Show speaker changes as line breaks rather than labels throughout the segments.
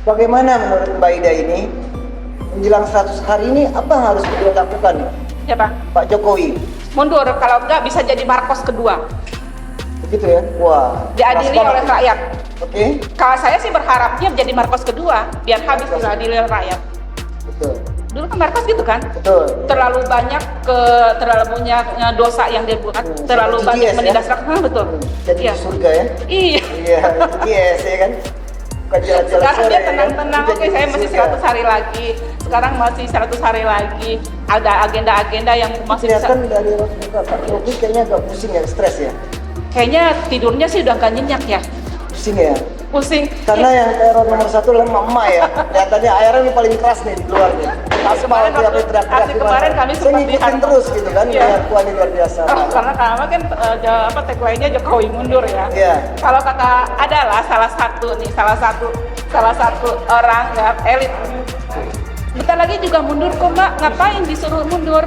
bagaimana menurut Mbak Ida ini menjelang 100 hari ini apa yang harus beliau lakukan?
Siapa?
Pak Jokowi.
Mundur, kalau enggak bisa jadi Marcos kedua.
Begitu ya? Wah.
Diadili
keras
oleh
banget.
rakyat.
Oke.
Kalau saya sih berharapnya jadi Marcos kedua, biar habis diadili oleh rakyat.
Betul.
Dulu kan Marcos gitu kan?
Betul.
Terlalu banyak dosa yang dia buat, terlalu
GGS,
banyak
ya?
menindas rakyat, betul.
Jadi
Iya.
surga ya?
Iya.
Iya, yes ya kan? Bukan jalan-jalan
Sekarang
sore,
dia
ya kan?
tenang-tenang,
Jadi
oke saya masih
surga.
100 hari lagi. Sekarang masih 100 hari lagi. Ada agenda-agenda yang masih bisa.
Kelihatan dari muka Pak Jokowi kayaknya agak pusing ya, stres ya?
Kayaknya tidurnya sih udah gak nyenyak ya.
Pusing ya?
Pusing.
Karena yang teror nomor satu adalah emak ya. Kelihatannya airnya ini paling keras nih di luar nih. Aspal tiap teriak-teriak
aksi kemarin kami
saya
sempat
ngikutin
lihat.
terus gitu kan,
Iya.
pengakuan ini luar biasa.
Karena kan tagline-nya Jokowi mundur ya.
Iya.
Kalau kata adalah salah satu orang ya elit. Bentar lagi juga mundur kok Mbak, ngapain disuruh mundur?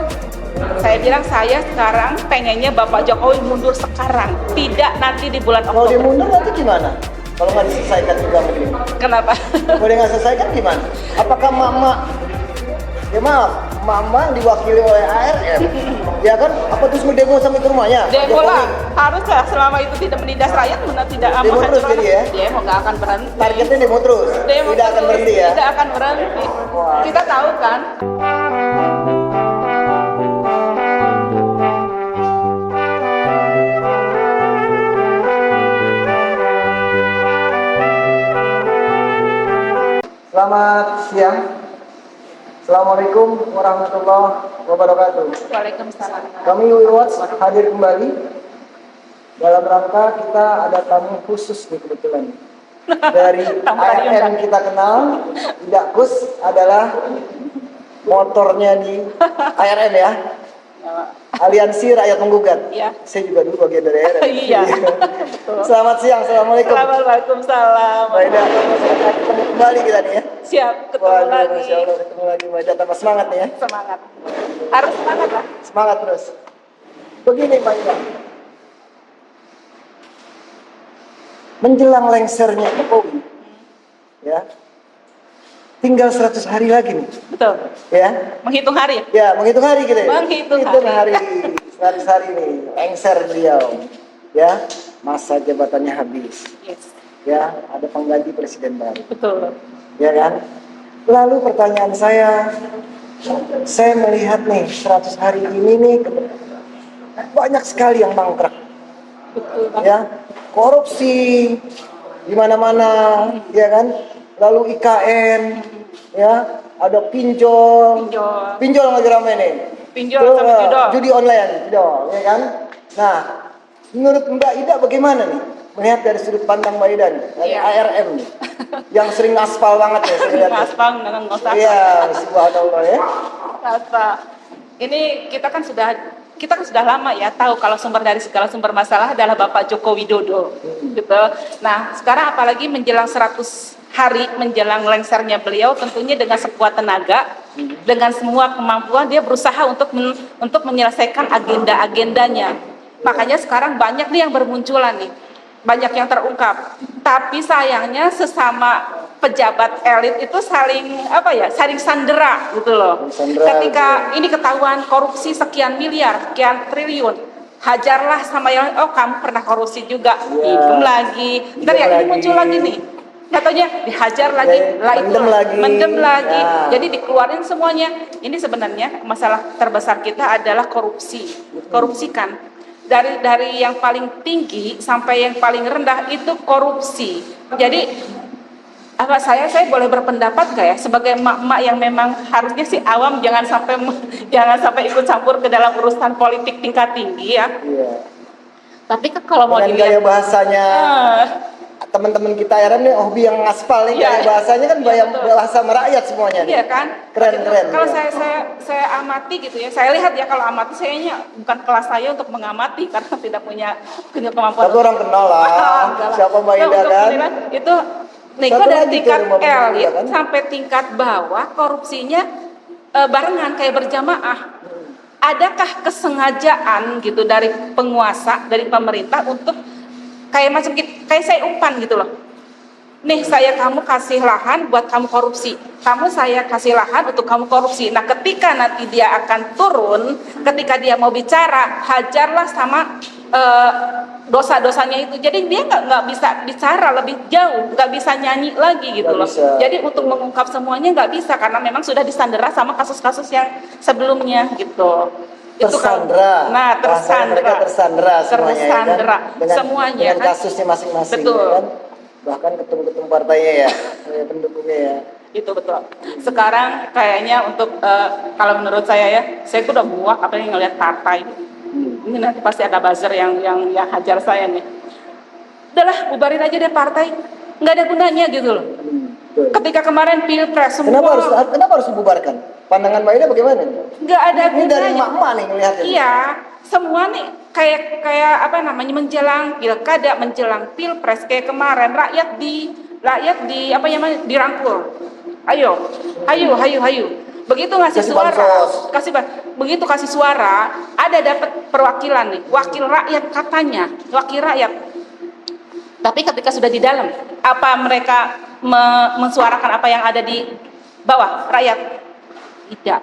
Saya bilang saya sekarang pengennya Bapak Jokowi mundur sekarang, tidak nanti di bulan
Kalau dia
Oktober.
mundur nanti gimana? Kalau nggak diselesaikan juga begini.
Kenapa?
Kalau dia nggak selesaikan gimana? Apakah mama, ya maaf, mama diwakili oleh ARM, ya kan? Apa terus mau demo sampai ke rumahnya? Pak
Demo
Jokowi?
lah, harus lah selama itu tidak menindas rakyat, tidak
Demo terus
menghancurkan.
jadi ya?
Demo nggak akan berhenti.
Targetnya demo terus,
Demo
tidak akan
terus,
berhenti ya?
Tidak akan berhenti.
Wah.
Kita tahu kan.
Selamat siang. Assalamualaikum warahmatullahi wabarakatuh.
Waalaikumsalam.
Kami Watch hadir kembali dalam rangka kita ada tamu khusus nih kebetulan. Dari
Tamu
ARM kita kenal, tidak kus adalah motornya di ARM ya. Aliansi Rakyat Menggugat.
Iya.
Saya juga dulu bagian dari ARM.
Iya. Betul.
Selamat siang, assalamualaikum.
Waalaikumsalam.
Mbak Ida, ketemu kembali kita nih ya.
Siap, ketemu
Waduh,
lagi.
Masya Allah, ketemu lagi Mbak Ida, tambah semangat nih ya.
Semangat. Harus semangat lah.
Semangat terus. Begini Mbak Ida, menjelang lengsernya Jokowi, ya, tinggal 100 hari lagi nih,
Betul.
ya.
Menghitung hari ya?
Ya, menghitung hari kita.
Menghitung
hari. 100 hari nih, lengser beliau, ya. Masa jabatannya habis,
Yes.
ya. Ada pengganti presiden baru,
Betul.
ya kan. Lalu pertanyaan saya melihat nih 100 hari ini nih banyak sekali yang mangkrak.
Betul banget.
Ya, korupsi di mana-mana, ya kan? Lalu IKN, ya, ada pinjol, pinjol lagi ramai nih.
Pinjol
Tuh,
sama judol.
judi online, ya kan? Nah, menurut Mbak Ida bagaimana nih? Melihat dari sudut pandang Mbak Ida nih, dari
Iya.
ARM nih, yang sering aspal banget ya, saya lihat.
Aspal dengan ngosak.
Iya, subhanallah ya.
Aspal. Ini kita kan sudah lama ya tahu kalau sumber dari segala sumber masalah adalah Bapak Joko Widodo, gitu. Nah, sekarang apalagi menjelang 100 hari menjelang lengsernya beliau, tentunya dengan sekuat tenaga, dengan semua kemampuan dia berusaha untuk menyelesaikan agenda-agendanya. Makanya sekarang banyak nih yang bermunculan nih, banyak yang terungkap. Tapi sayangnya sesama pejabat elit itu saling sandera gitu loh.
Sandera,
Ketika ini ketahuan korupsi sekian miliar, sekian triliun, hajarlah sama yang kamu pernah korupsi juga,
Ya.
idem lagi. Ntar ya ini muncul lagi nih. Katanya dihajar lagi, mendem lagi.
Ya.
Jadi dikeluarin semuanya. Ini sebenarnya masalah terbesar kita adalah korupsi. Korupsi kan dari yang paling tinggi sampai yang paling rendah itu korupsi. Jadi saya boleh berpendapat nggak ya sebagai emak-emak yang memang harusnya sih awam jangan sampai ikut campur ke dalam urusan politik tingkat tinggi ya.
Iya.
Tapi kan kalau mau
Dengan gaya bahasanya
Ah,
teman-teman kita ARM nih, hobi yang ngaspal nih,
Iya.
gaya bahasanya kan
Iya, betul.
bahasa merakyat semuanya nih.
iya kan?
Keren.
Kalau
ya.
saya amati gitu ya, saya lihat ya kalau amati sayanya bukan kelas saya untuk mengamati karena tidak punya kemampuan.
Tapi orang kenal lah,
Enggak lah.
siapa Mbak Ida
Untuk
kan?
menilai, itu Niko
Satu
dari
lagi
tingkat
tuh, Mbak Ida
elit
kan?
sampai tingkat bawah korupsinya barengan kayak berjamaah. Adakah kesengajaan gitu dari penguasa, dari pemerintah untuk kayak saya umpan gitu loh. nih saya kamu kasih lahan buat kamu korupsi, saya kasih lahan untuk kamu korupsi. Nah ketika nanti dia akan turun, ketika dia mau bicara, hajarlah sama dosa-dosanya itu. Jadi dia nggak bisa bicara lebih jauh, nggak bisa nyanyi lagi gitu loh. Jadi untuk mengungkap semuanya nggak bisa karena memang sudah disandera sama kasus-kasus yang sebelumnya gitu.
Tersandra.
Nah, tersandra.
Mereka tersandra semuanya,
tersandra.
Ya kan? Dengan,
Semuanya
dengan
kan?
kasusnya masing-masing.
Betul.
Ya kan? Bahkan ketum-ketum partainya ya, pendukungnya ya.
Itu betul. Sekarang kayaknya untuk kalau menurut saya ya, saya udah muak apa yang ngelihat partai. Ini nanti pasti ada buzzer yang hajar saya nih. Udahlah, bubarin aja deh partai. Nggak ada gunanya gitu loh. Ketika kemarin pilpres semua.
Kenapa harus dibubarkan? Pandangan Mbak Ida bagaimana?
Nggak ada
Ini
gunanya.
dari emak-emak nih ngelihatnya.
Iya, semua nih kayak apa namanya menjelang pilkada, menjelang pilpres kayak kemarin rakyat di apa namanya dirangkul. Ayo. Begitu ngasih suara, begitu kasih suara, ada dapat perwakilan nih, wakil rakyat katanya, wakil rakyat. Tapi ketika sudah di dalam, apa mereka mensuarakan apa yang ada di bawah rakyat? Tidak.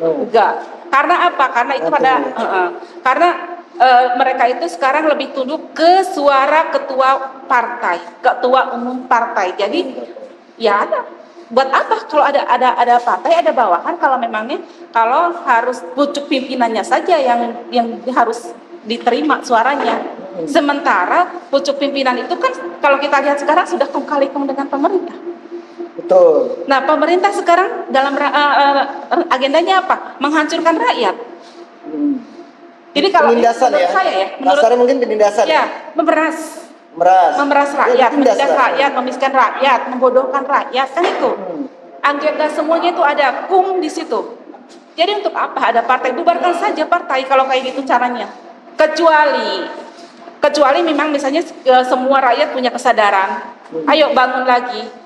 Enggak. Karena apa? Karena itu karena mereka itu sekarang lebih tunduk ke suara ketua partai, ketua umum partai. Jadi ya ada. Buat apa kalau ada partai, ada bawahan kalau memangnya kalau harus pucuk pimpinannya saja yang harus diterima suaranya. Sementara pucuk pimpinan itu kan kalau kita lihat sekarang sudah kong kali kong dengan pemerintah.
Betul.
Nah, pemerintah sekarang dalam agendanya apa? Menghancurkan rakyat. Jadi kalau
penindasan
menurut saya ya,
kasarnya mungkin penindasan
ya, memeras rakyat, menindas rakyat, memiskin rakyat, membodohkan rakyat, kan itu. Agenda semuanya itu ada kum di situ. Jadi untuk apa ada partai? Bubarkan saja partai kalau kayak gitu caranya. Kecuali memang misalnya semua rakyat punya kesadaran. Ayo bangun lagi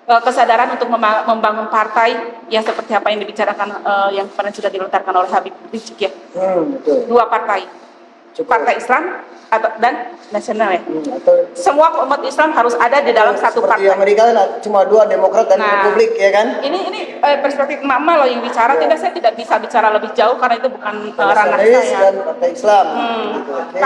kesadaran untuk membangun partai yang seperti apa yang dibicarakan yang pernah sudah dilontarkan oleh Habib Rizik ya.
Betul.
2 partai. Partai Islam dan nasional ya. Semua umat Islam harus ada di dalam satu partai.
Di Amerika kan cuma 2, Demokrat dan Republik ya kan?
Ini perspektif mama loh yang bicara. Tidak, saya tidak bisa bicara lebih jauh karena itu bukan ranah saya.
Dan Partai Islam. Gitu, okay.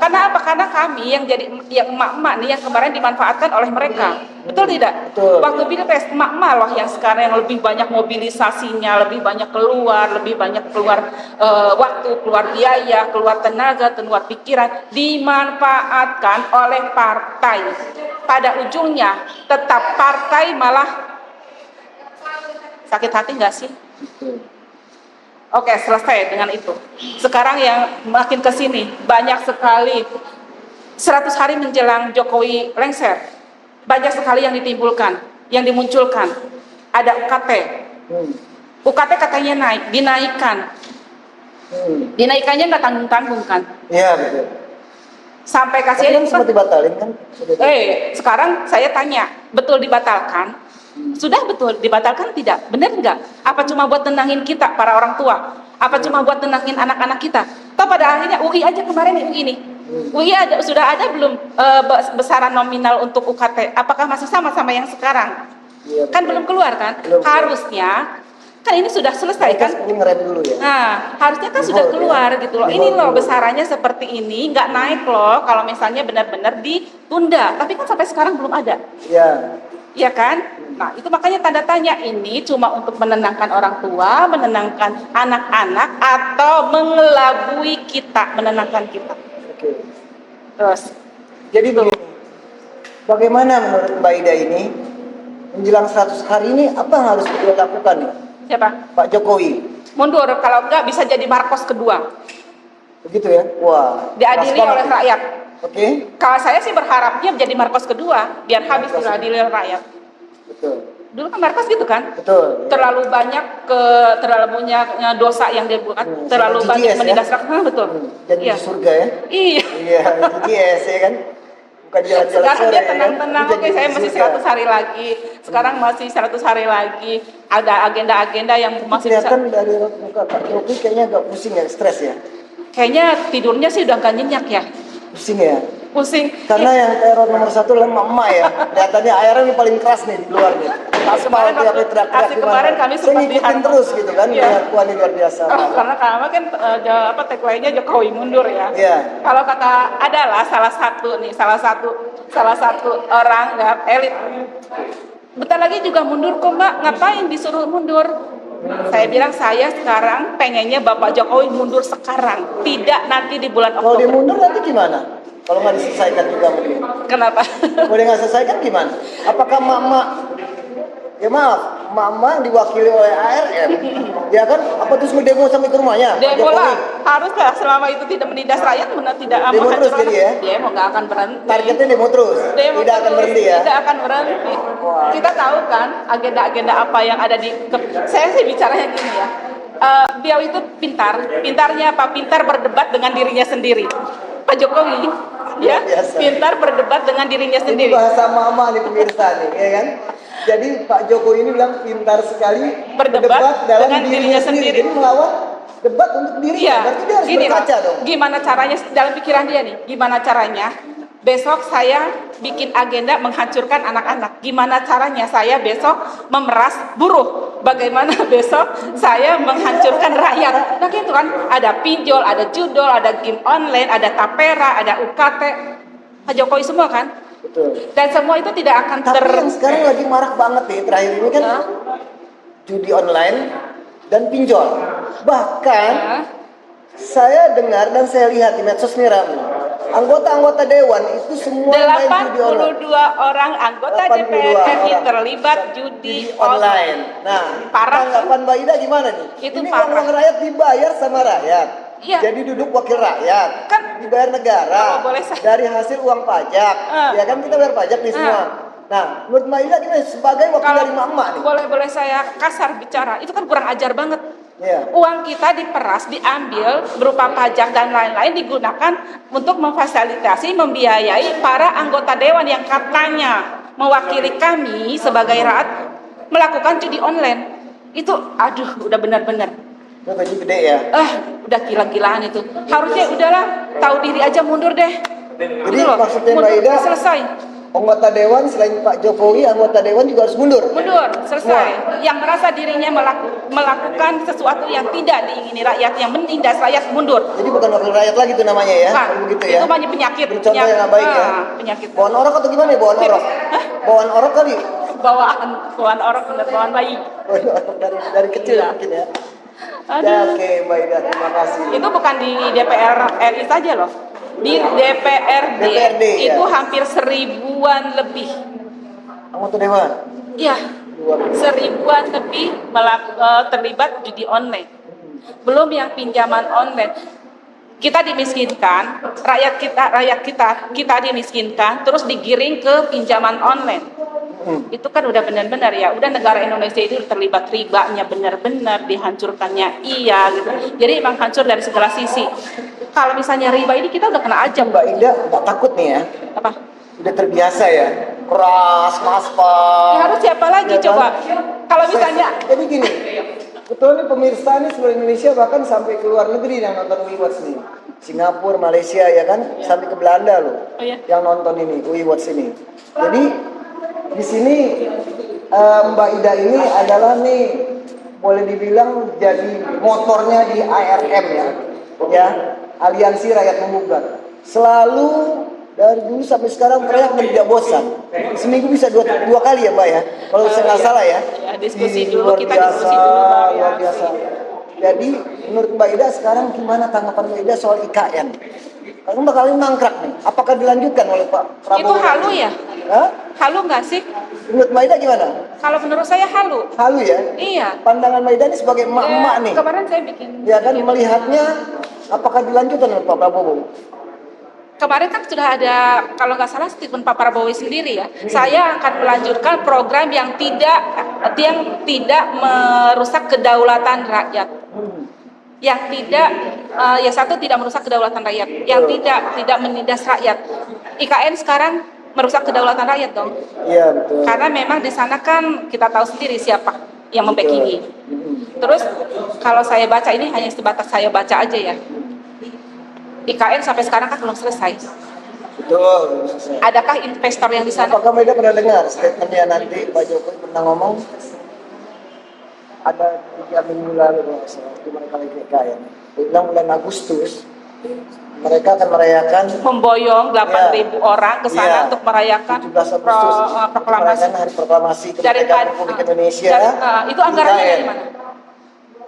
Karena apa? Karena kami yang emak-emak nih yang kemarin dimanfaatkan oleh mereka. Betul tidak?
Betul.
Waktu pilpres emak-emak loh yang sekarang yang lebih banyak mobilisasinya, lebih banyak keluar waktu, keluar biaya, keluar tenaga, keluar pikiran, dimanfaatkan oleh partai. Pada ujungnya tetap partai malah sakit hati nggak sih? Oke, selesai dengan itu. Sekarang yang makin ke sini banyak sekali 100 hari menjelang Jokowi lengser. Banyak sekali yang ditimbulkan, yang dimunculkan. Ada UKT. UKT katanya dinaikkan. Dinaikannya nggak tanggung-tanggung kan?
Iya betul.
Sampai kasih
kan sempat dibatalin kan?
Sekarang saya tanya, betul dibatalkan? Sudah betul dibatalkan tidak? Benar nggak? Apa cuma buat tenangin kita para orang tua? Apa cuma buat tenangin anak-anak kita? Toh pada akhirnya UI aja kemarin UI ini. UI sudah ada belum besaran nominal untuk UKT? Apakah masih sama yang sekarang?
Ya,
kan belum keluar kan? Harusnya kan ini sudah selesai kan?
Ngerem dulu ya.
Nah, harusnya kan sudah keluar gitu loh. Ini loh besarannya seperti ini, nggak naik loh kalau misalnya benar-benar ditunda. Tapi kan sampai sekarang belum ada.
Iya.
Iya kan? Nah, itu makanya tanda tanya ini cuma untuk menenangkan orang tua, menenangkan anak-anak, atau mengelabui kita, menenangkan kita.
Oke.
Terus.
Jadi begini, bagaimana menurut Mbak Ida ini menjelang 100 hari ini apa yang harus kita lakukan nih?
Siapa?
Pak Jokowi.
Mundur, kalau enggak bisa jadi Marcos kedua.
Begitu ya? Wah.
Diadili oleh rakyat.
Oke.
Kalau saya sih berharapnya menjadi Marcos kedua, biar habis diadili oleh rakyat.
Betul.
Dulu kan Marcos gitu kan?
Betul.
Terlalu banyak dosa yang dia buat, terlalu banyak menindas rakyat. Betul.
Jadi surga ya?
Iya.
Iya, GS ya kan? Bukan jalan-jalan
sekarang
sore,
dia tenang-tenang,
ya.
oke saya masih 100 hari lagi. Sekarang masih 100 hari lagi. Ada agenda-agenda yang masih bisa.
Kelihatan dari muka Pak Jokowi kayaknya agak pusing ya, stres ya?
Kayaknya tidurnya sih udah gak nyenyak ya.
Pusing ya?
pusing.
Karena yang teror nomor satu adalah emak ya. Kelihatannya airnya ini paling keras nih di luar nih. Aspal
Kemarin
tuh yang
waktu
teriak-teriak
aksi kemarin kami
Saya
sempat
ngikutin
dihantam.
terus gitu kan.
Iya.
Lihat wah ini luar biasa.
Karena kami kan tagline-nya Jokowi mundur ya.
Iya.
Kalau kata adalah salah satu orang ya, elit. Bentar lagi juga mundur kok Mbak, ngapain disuruh mundur? Saya bilang saya sekarang pengennya Bapak Jokowi mundur sekarang, tidak nanti di bulan
Kalau dia
Oktober.
mundur nanti gimana? Kalau nggak diselesaikan juga mungkin.
Kenapa?
Kalau dia nggak selesaikan gimana? Apakah mak-mak, ya maaf, mak-mak diwakili oleh ARM, ya kan? Apa terus ngedemo sampai ke rumahnya? Pak
Demo
Jokowi?
lah, harus lah selama itu tidak menindas rakyat, tidak
Demo terus
menghancurkan.
jadi ya?
Demo nggak akan berhenti.
Targetnya demo terus,
Demo
tidak akan
terus,
berhenti ya?
Tidak akan berhenti.
Wah.
Kita tahu kan agenda-agenda apa yang ada di. Saya sih bicaranya gini ya. Beliau itu pintarnya apa? Pintar berdebat dengan dirinya sendiri. Pak Jokowi, ya,
Biasa.
pintar berdebat dengan dirinya
Ini
sendiri.
bahasa mama nih pemirsa nih, ya kan? Jadi Pak Jokowi ini bilang pintar sekali
Berdebat
dalam
dengan dirinya sendiri.
Jadi melawan debat untuk dirinya.
Iya,
Berarti dia harus
gini loh,
berkaca dong.
gimana caranya dalam pikiran dia nih, gimana caranya besok saya bikin agenda menghancurkan anak-anak, gimana caranya saya besok memeras buruh, bagaimana besok saya menghancurkan rakyat. Nah gitu kan, ada pinjol, ada judol, ada game online, ada tapera, ada UKT, Pak Jokowi semua kan,
Betul.
dan semua itu tidak akan
Tapi yang sekarang lagi marak banget nih terakhir ini kan
Hah?
judi online dan pinjol. Bahkan
Hah?
saya dengar dan saya lihat di medsos nih Ram, anggota-anggota dewan itu semua main judi online.
82 orang anggota
82
DPR RI
orang.
terlibat judi
Online. Nah,
Parah.
tanggapan Mbak Ida gimana nih?
Itu
Ini
parah.
uang rakyat dibayar sama rakyat.
Iya.
Jadi duduk wakil rakyat,
Kan,
dibayar negara
kalau boleh saya-
dari hasil uang pajak. Ya kan kita bayar pajak nih semua. Nah, menurut Mbak Ida gimana sebagai wakil
kalau
dari emak-emak nih?
boleh saya kasar bicara, itu kan kurang ajar banget.
Iya.
Uang kita diperas, diambil berupa pajak dan lain-lain digunakan untuk memfasilitasi, membiayai para anggota dewan yang katanya mewakili kami sebagai rakyat melakukan judi online. Itu aduh udah benar-benar.
Itu gaji gede ya.
Udah gila-gilaan itu. Harusnya udahlah, tahu diri aja mundur deh.
Jadi
Gitu loh,
maksudnya Mbak
mundur,
Ida,
selesai.
anggota dewan selain Pak Jokowi, anggota dewan juga harus mundur.
Mundur, selesai. Yang merasa dirinya melakukan sesuatu yang tidak diingini rakyat, yang menindas rakyat, mundur.
Jadi bukan wakil rakyat lagi itu namanya ya,
Nah,
kalau begitu ya.
itu banyak penyakit.
Beri contoh yang nggak baik ya.
Penyakit.
Bawaan orok atau gimana ya? Bawaan orok.
Hah?
Bawaan orok kali.
Bawaan orang bener, bawaan bayi.
Bawaan orok dari kecil
Iya.
mungkin ya.
Aduh.
Ya, oke Mbak Ida, terima kasih.
Itu bukan di DPR RI saja loh. Di DPRD,
DPRD,
itu
ya.
hampir 1000-an lebih.
Anggota dewan.
Iya.
Luar biasa.
1000-an lebih terlibat judi online. Belum yang pinjaman online. Kita dimiskinkan, rakyat kita dimiskinkan, terus digiring ke pinjaman online. Itu kan udah benar-benar ya, udah negara Indonesia itu terlibat ribanya benar-benar, dihancurkannya iya gitu. Jadi emang hancur dari segala sisi. Kalau misalnya riba ini kita udah kena ajam.
Mbak Ida nggak takut nih ya?
Apa?
Udah terbiasa ya? Keras, ngaspal.
Ya harus siapa lagi
Ya kan?
coba? Kalau misalnya
Jadi gini, betul nih pemirsa nih seluruh Indonesia bahkan sampai ke luar negeri yang nonton WeWatch nih. Singapura, Malaysia ya kan, sampai ke Belanda loh.
Oh, iya.
Yang nonton ini WeWatch ini. Jadi di sini Mbak Ida ini adalah nih boleh dibilang jadi motornya di ARM ya, Aliansi Rakyat Menggugat. Selalu dari dulu sampai sekarang teriak dan tidak bosan. Seminggu bisa dua kali ya Mbak ya, kalau saya nggak salah ya.
Ya, diskusi
Ih,
dulu,
luar
kita
biasa,
diskusi dulu Mbak ya.
luar biasa. Jadi menurut Mbak Ida sekarang gimana tanggapan Mbak Ida soal IKN? Karena bakal ini mangkrak nih. Apakah dilanjutkan oleh Pak Prabowo?
itu halu ya?
Hah?
Halu nggak sih?
Menurut Mbak Ida gimana?
Kalau menurut saya halu.
Halu ya?
Iya.
Pandangan Mbak Ida ini sebagai emak-emak nih.
Kemarin saya bikin.
Ya kan melihatnya apakah dilanjutkan oleh Pak Prabowo?
Kemarin kan sudah ada, kalau nggak salah statement Pak Prabowo sendiri ya, saya akan melanjutkan program yang tidak merusak kedaulatan rakyat, yang tidak, satu tidak merusak kedaulatan rakyat, yang tidak menindas rakyat. IKN sekarang merusak kedaulatan rakyat dong,
Iya betul.
karena memang di sana kan kita tahu sendiri siapa yang membackingi. Terus kalau saya baca ini hanya sebatas saya baca aja ya. IKN sampai sekarang kan belum selesai.
Betul.
Adakah investor yang di sana?
Apakah Maida pernah dengar statementnya nanti Pak Jokowi pernah ngomong ada 3 minggu lalu waktu mereka lagi PKN. Dia bilang bulan Agustus mereka akan merayakan
Memboyong 8.000 orang ke sana
Iya.
untuk merayakan
17 Agustus
proklamasi.
merayakan hari proklamasi
Dari
kemerdekaan Republik Indonesia.
itu anggarannya
IKN.
dari mana?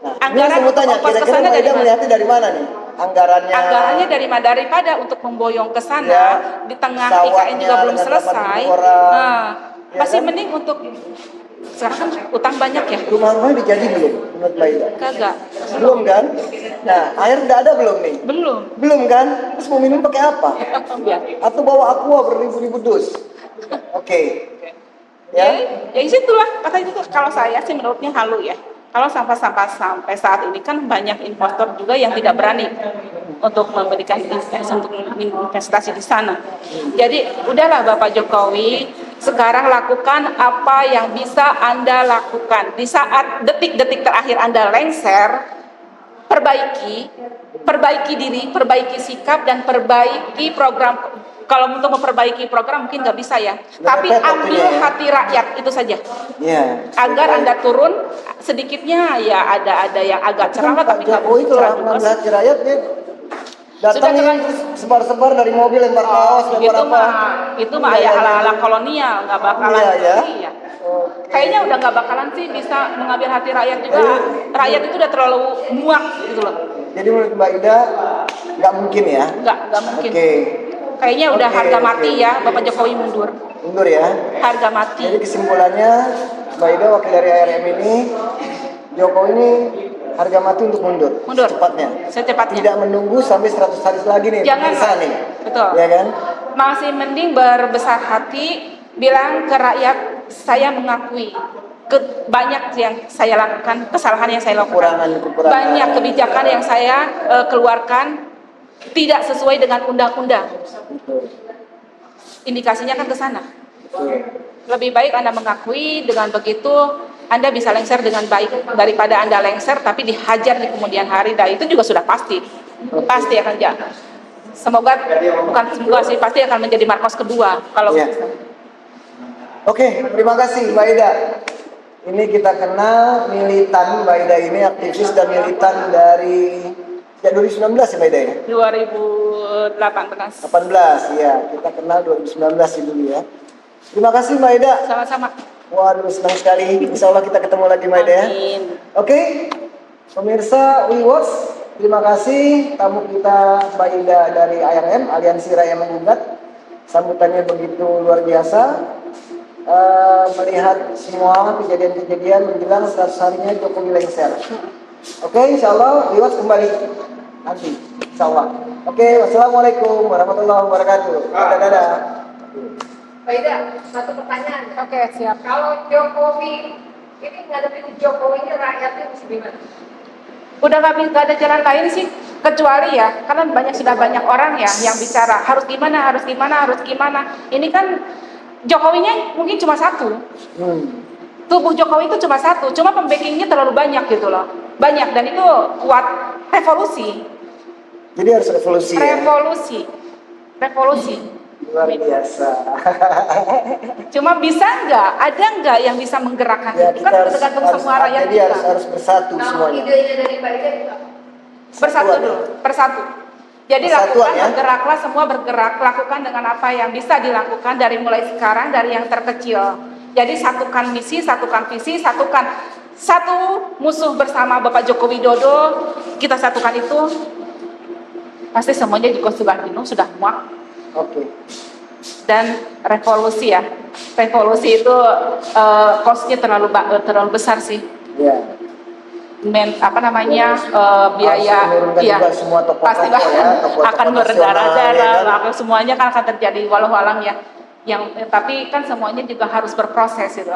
Nah,
Anggaran
ini saya mau tanya,
ongkos
kira-kira
kesana dari
Maida
mana?
melihatnya dari mana nih?
Anggarannya dari mana? Daripada untuk memboyong ke sana
Ya,
di tengah
pesawatnya
IKN juga belum
dengan
selesai.
8.000 orang.
Nah,
Ya
masih
kan?
mending untuk sekarang kan utang banyak ya.
Rumah-rumahnya dijadi belum menurut Maida?
Kagak.
Belum kan? Nah, air udah ada belum nih?
Belum.
Belum kan? Terus mau minum pakai apa? Atau bawa aqua beribu-ribu dus? Oke.
Ya,
Ya?
ya situlah kata itu tuh, kalau saya sih menurutnya halu ya. Kalau sampai saat ini kan banyak investor juga yang tidak berani untuk memberikan investasi di sana. Jadi udahlah Bapak Jokowi, sekarang lakukan apa yang bisa Anda lakukan. Di saat detik-detik terakhir Anda lengser, perbaiki diri, perbaiki sikap, dan perbaiki program. Kalau untuk memperbaiki program mungkin nggak bisa ya, tapi
Repet
ambil
waktunya ya.
hati rakyat itu saja.
Ya.
Agar Anda turun sedikitnya ya ada yang agak cerah lah,
Pak
tapi nggak
Jokowi
begitu cerah
kalau
juga
ngambil
sih.
hati rakyat dia datang
Sudah
nih
terlanjur.
terus sebar-sebar dari mobil lempar kaos, lempar
Itu
apa?
mah
Iya,
ya
iya,
ala-ala
iya.
kolonial, nggak bakalan.
Iya, ya.
Iya.
Oke.
Kayaknya udah nggak bakalan sih bisa mengambil hati rakyat juga. Rakyat itu udah terlalu muak gitu loh.
Jadi menurut Mbak Ida nggak mungkin ya?
Nggak mungkin.
Oke.
Kayaknya udah
Oke,
harga
oke.
mati ya, Bapak Jokowi mundur.
Mundur ya.
Harga mati.
Jadi kesimpulannya Mbak Ida wakil dari ARM ini Jokowi ini harga mati untuk mundur.
Mundur.
Secepatnya.
Secepatnya.
Tidak menunggu sampai 100 hari lagi nih.
Jangan
pemirsa
lah.
nih.
Betul.
Ya kan?
Masih mending berbesar hati, bilang ke rakyat, saya mengakui banyak yang saya lakukan, kesalahan yang saya lakukan,
Kekurangan.
banyak kebijakan yang saya keluarkan tidak sesuai dengan undang-undang.
Betul.
Indikasinya kan ke sana.
Betul.
Lebih baik Anda mengakui, dengan begitu Anda bisa lengser dengan baik daripada Anda lengser tapi dihajar di kemudian hari. Dan itu juga sudah pasti akan jadi. Semoga sih pasti akan menjadi Marcos kedua kalau
Iya.
bisa.
Oke, terima kasih Mbak Ida. Ini kita kenal militan Mbak Ida ini, aktivis dan militan dari 2019 ya Mbak Ida ya?
2018.
18 ya, kita kenal 2019 ini dulu ya. Terima kasih Mbak Ida.
Sama-sama.
Waduh, senang sekali. Insya Allah kita ketemu lagi Mbak Ida ya.
Amin.
Oke, pemirsa WeWatch, terima kasih tamu kita Mbak Ida dari ARM, Aliansi Rakyat Menggugat. Sambutannya begitu luar biasa. Melihat semua kejadian-kejadian menjelang 100 harinya Jokowi lengser. Oke, insya Allah WeWatch kembali nanti, insya Allah. Oke, wassalamualaikum warahmatullahi wabarakatuh. Dadah.
Mbak Ida, satu pertanyaan.
Oke, siap.
Kalau Jokowi ini ngadepin Jokowi ini rakyatnya mesti gimana?
Udah nggak ada jalan lain sih, kecuali ya, karena sudah banyak orang ya yang bicara harus gimana. Ini kan Jokowinya mungkin cuma satu. Tubuh Jokowi itu cuma satu, cuma pembackingnya terlalu banyak gitu loh. Banyak, dan itu kuat revolusi.
Jadi harus revolusi ya?
Revolusi.
Luar biasa.
Cuma bisa nggak? Ada nggak yang bisa menggerakkan?
Ya,
Itu
kita
kan
harus,
tergantung semua rakyat
jadi
kita.
harus bersatu
Nah,
semuanya.
idenya dari Mbak Ida juga.
Bersatu
Persatuan,
dulu,
ya?
persatu. Jadi
Persatuan,
lakukan,
ya?
bergeraklah, semua bergerak, lakukan dengan apa yang bisa dilakukan dari mulai sekarang, dari yang terkecil. Jadi satukan misi, satukan visi, satukan satu musuh bersama Bapak Joko Widodo, kita satukan itu, pasti semuanya juga sudah jenuh, sudah muak.
Oke.
Dan revolusi ya, revolusi itu cost-nya terlalu besar sih.
Ya.
Biaya
menurunkan
ya
juga semua tokoh-tokoh
pasti
ya,
akan
tokoh-tokoh
berdarah-darah,
nasional, ya kan?
semuanya kan akan terjadi walau alang ya. Tapi kan semuanya juga harus berproses gitu.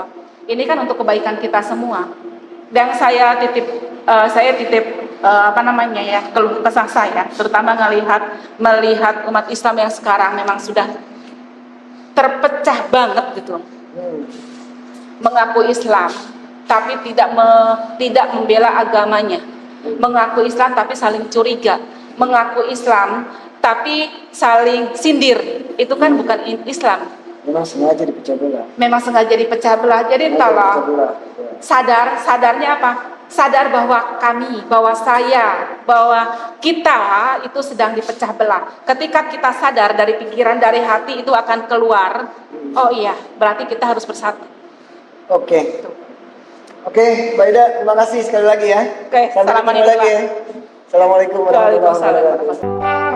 Ini kan untuk kebaikan kita semua. Dan saya titip keluh kesah saya, terutama melihat umat Islam yang sekarang memang sudah terpecah banget gitu. Mengaku Islam tapi tidak membela agamanya, mengaku Islam tapi saling curiga, mengaku Islam tapi saling sindir. Itu kan bukan Islam.
Memang sengaja dipecah belah.
Memang sengaja dipecah belah. Jadi
Sengaja
entahlah.
dipecah belah. Ya.
Sadarnya apa? Sadar bahwa kami, bahwa saya, bahwa kita itu sedang dipecah belah. Ketika kita sadar dari pikiran, dari hati itu akan keluar. Oh iya, berarti kita harus bersatu.
Oke. Oke, Mbak Ida, terima kasih sekali lagi ya.
Oke,
Sampai ketemu lagi ya. Assalamualaikum warahmatullahi
Waalaikumsalam.
wabarakatuh.